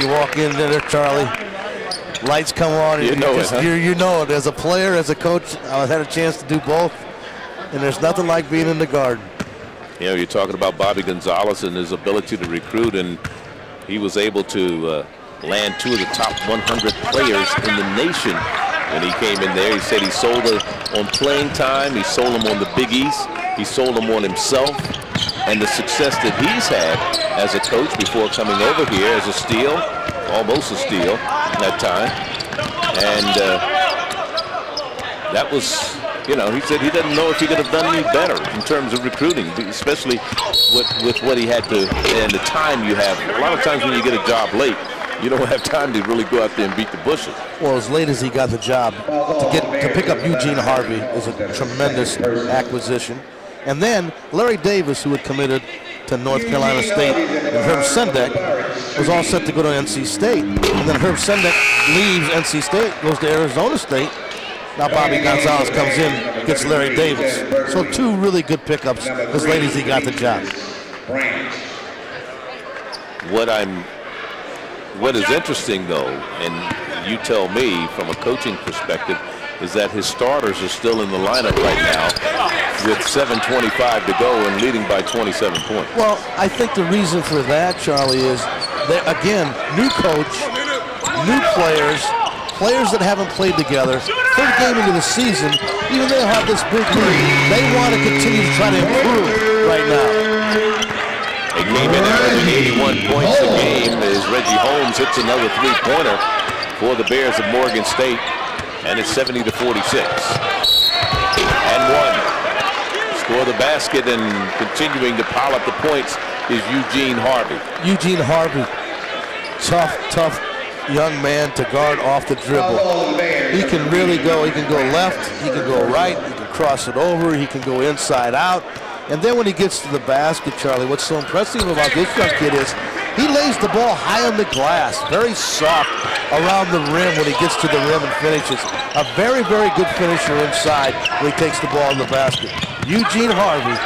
You walk in there, Charlie, lights come on. You know it, huh? You know it. As a player, as a coach, I've had a chance to do both, and there's nothing like being in the Garden. You know, you're talking about Bobby Gonzalez and his ability to recruit, and he was able to land 2 of the top 100 players in the nation when he came in there. He said he sold it on playing time, he sold them on the Big East, he sold them on himself, and the success that he's had as a coach before coming over here as a steal, almost a steal that time. And that was, you know, he said he doesn't know if he could have done any better in terms of recruiting, especially with what he had to, and the time you have. A lot of times when you get a job late, you don't have time to really go out there and beat the bushes. Well, as late as he got the job, to pick up Eugene Harvey is a tremendous acquisition. And then Larry Davis, who had committed to North Carolina State, and Herb Sendek was all set to go to NC State. And then Herb Sendek leaves NC State, goes to Arizona State. Now Bobby Gonzalez comes in, gets Larry Davis. So 2 really good pickups as late as he got the job. What is interesting, though, and you tell me from a coaching perspective, is that his starters are still in the lineup right now with 7:25 to go and leading by 27 points. Well, I think the reason for that, Charlie, is that, again, new coach, new players that haven't played together, third game into the season, even though they have this big lead, they want to continue to try to improve right now. They came in averaging 81 points a game as Reggie Holmes hits another 3-pointer for the Bears of Morgan State, and it's 70-46. And 1. Score the basket and continuing to pile up the points is Eugene Harvey. Eugene Harvey, tough young man to guard off the dribble. He can really go, he can go left, he can go right, he can cross it over, he can go inside out. And then when he gets to the basket, Charlie, what's so impressive about this young kid is he lays the ball high on the glass, very soft around the rim when he gets to the rim and finishes. A very, very good finisher inside when he takes the ball in the basket. Eugene Harvey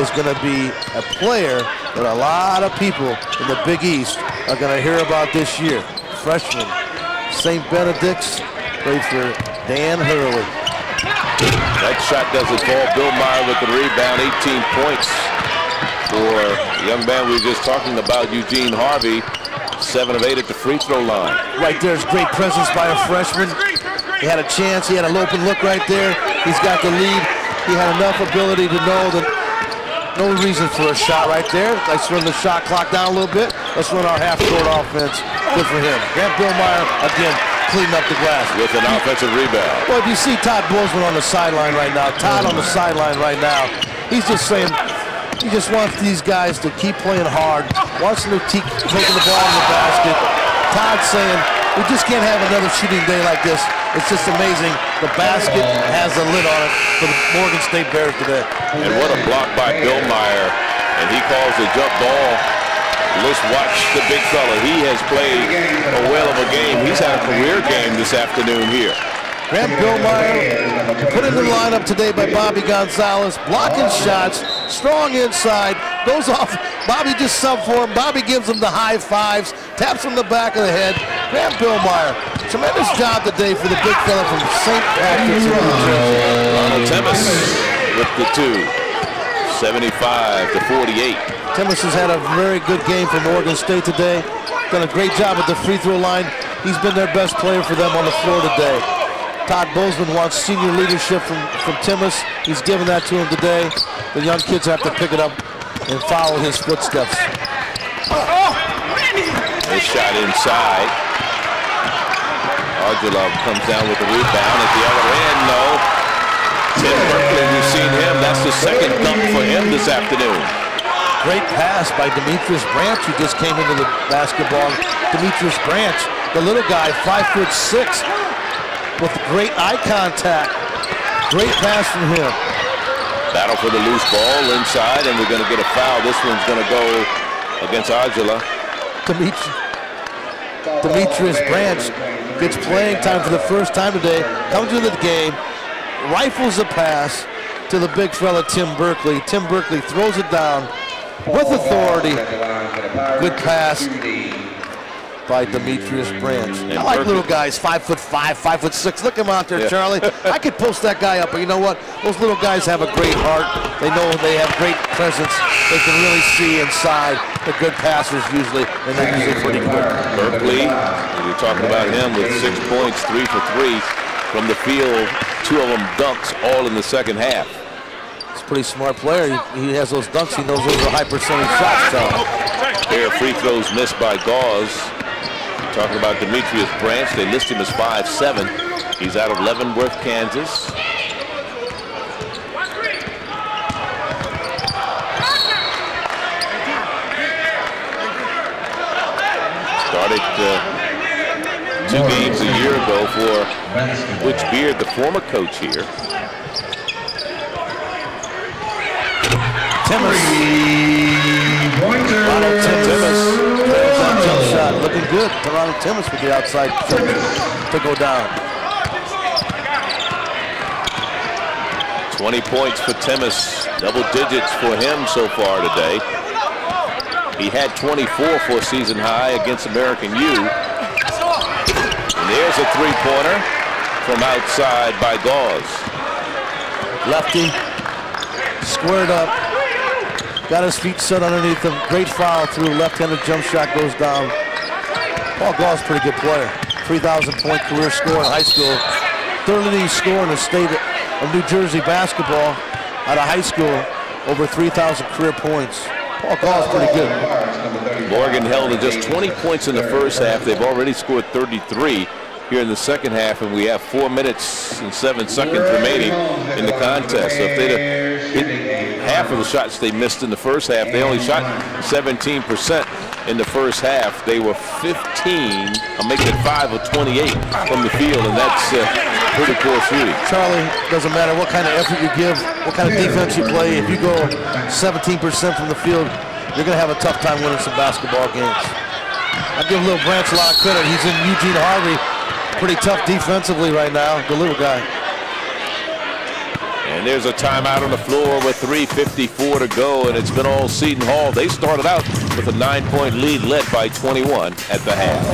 is going to be a player that a lot of people in the Big East are going to hear about this year. Freshman, St. Benedict's, played for Dan Hurley. That shot doesn't fall. Billmeier with the rebound, 18 points for the young man we were just talking about, Eugene Harvey, 7 of 8 at the free throw line. Right there's great presence by a freshman. He had a chance, he had an open look right there. He's got the lead. He had enough ability to know that no reason for a shot right there. Let's run the shot clock down a little bit. Let's run our half-court offense. Good for him. Grant Billmeier, again, cleaning up the glass. With an offensive rebound. Well, if you see Todd Bozeman on the sideline right now, Todd on the sideline right now, he's just saying he just wants these guys to keep playing hard, wants them to keep taking the ball in the basket. Todd's saying, we just can't have another shooting day like this. It's just amazing. The basket has a lid on it for the Morgan State Bears today. And what a block by Billmeier. And he calls the jump ball. Let's watch the big fella. He has played a whale of a game. He's had a career game this afternoon here. Grant Billmeier put in the lineup today by Bobby Gonzalez, blocking shots, strong inside, goes off. Bobby just sub for him. Bobby gives him the high fives, taps him the back of the head. Grant Billmeier, tremendous job today for the big fella from St. Patrick's, New Jersey. Ronald Timmis with the 2, 75-48. Timmis has had a very good game for Morgan State today. Done a great job at the free throw line. He's been their best player for them on the floor today. Todd Bozeman wants senior leadership from Timmis. He's given that to him today. The young kids have to pick it up and follow his footsteps. Nice shot inside. Argila comes down with the rebound at the other end. No. Tim Berkeley, we've seen him. That's the second dunk for him this afternoon. Great pass by Demetrius Branch, who just came into the basketball. Demetrius Branch, the little guy, 5'6", with great eye contact. Great pass from him. Battle for the loose ball inside, and we're going to get a foul. This one's going to go against Argila. Demetrius Branch gets playing time for the first time today. Comes into the game, rifles a pass to the big fella Tim Berkeley. Tim Berkeley throws it down with authority. Good pass. by Demetrius Branch. I like little guys, 5'5", 5'6". Look him out there, Charlie. I could post that guy up, but you know what? Those little guys have a great heart. They know they have great presence. They can really see inside. They're good passers usually, and they're usually pretty quick. Berkeley, we're talking about him with 6 points, 3 for 3 from the field. 2 of them dunks, all in the second half. He's a pretty smart player. He has those dunks. He knows those are high percentage shots. Pair of free throws missed by Gauze. Talking about Demetrius Branch, they list him as 5'7". He's out of Leavenworth, Kansas. Started 2 games a year ago for Butch Beard, the former coach here. Jump shot looking good. Toronto Timmons with the outside to go down. 20 points for Timmis, double digits for him so far today. He had 24 for a season high against American U. And there's a three-pointer from outside by Gauze. Lefty, squared up, got his feet set underneath him. Great foul through, left-handed jump shot goes down. Paul Gauze, pretty good player. 3,000-point career score in high school. Third leading scorer in the state of New Jersey basketball out of high school. Over 3,000 career points. Paul Gauze, pretty good. Morgan held to just 20 points in the first half. They've already scored 33 here in the second half, and we have 4 minutes and 7 seconds remaining in the contest. So if they'd have hit half of the shots they missed in the first half, they only shot 17% in the first half. They were 15, I'm making it 5 of 28 from the field, and that's pretty poor shooting. Charlie, doesn't matter what kind of effort you give, what kind of defense you play. If you go 17% from the field, you're going to have a tough time winning some basketball games. I give Little Branch a lot of credit. He's in Eugene Harvey. Pretty tough defensively right now, the little guy. And there's a timeout on the floor with 3:54 to go, and it's been all Seton Hall. They started out with a 9-point lead led by 21 at the half.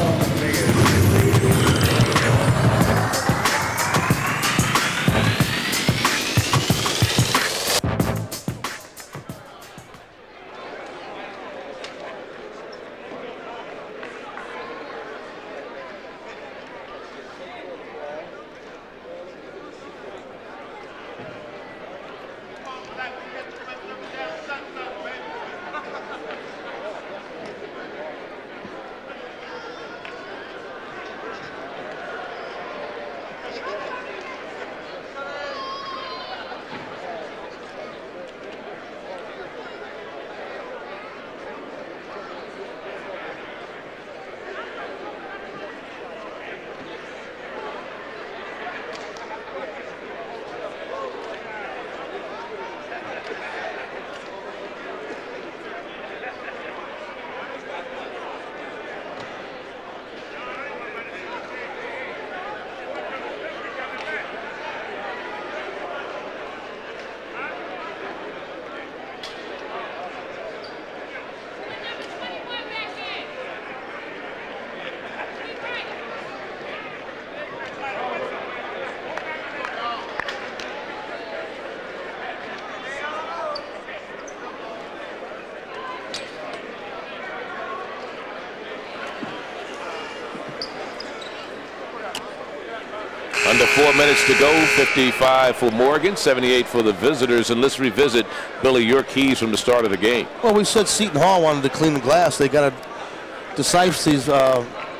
Under 4 minutes to go, 55 for Morgan, 78 for the visitors. And let's revisit, Billy, your keys from the start of the game. Well, we said Seton Hall wanted to clean the glass. They got a decisive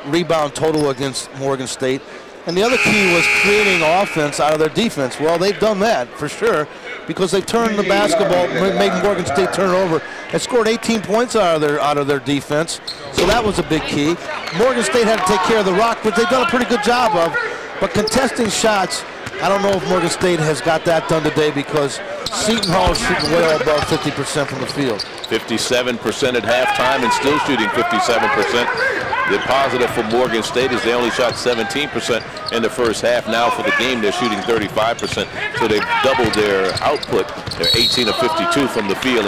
rebound total against Morgan State. And the other key was creating offense out of their defense. Well, they've done that for sure because they turned the basketball, making Morgan State turn over, and scored 18 points out of their defense. So that was a big key. Morgan State had to take care of the rock, which they've done a pretty good job of. But contesting shots, I don't know if Morgan State has got that done today because Seton Hall is shooting way above 50% from the field. 57% at halftime and still shooting 57%. The positive for Morgan State is they only shot 17% in the first half. Now for the game, they're shooting 35%. So they've doubled their output. They're 18 of 52 from the field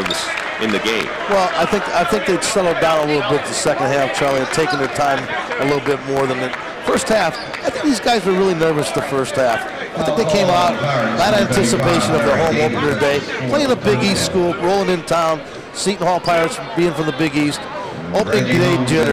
in the game. Well, I think they'd settled down a little bit the second half, Charlie, and taken their time a little bit more than the first half. I think these guys were really nervous the first half. I think they came out a lot of anticipation of their home opener day, playing a Big East school, rolling in town, Seton Hall Pirates being from the Big East, opening day jitter.